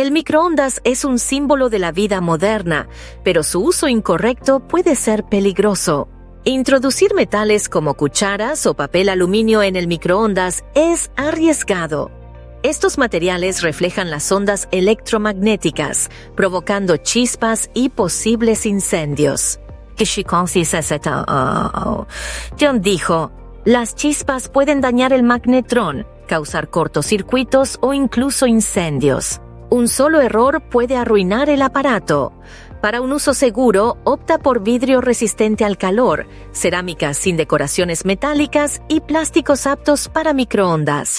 El microondas es un símbolo de la vida moderna, pero su uso incorrecto puede ser peligroso. Introducir metales como cucharas o papel aluminio en el microondas es arriesgado. Estos materiales reflejan las ondas electromagnéticas, provocando chispas y posibles incendios. John dijo, las chispas pueden dañar el magnetrón, causar cortocircuitos o incluso incendios. Un solo error puede arruinar el aparato. Para un uso seguro, opta por vidrio resistente al calor, cerámica sin decoraciones metálicas y plásticos aptos para microondas.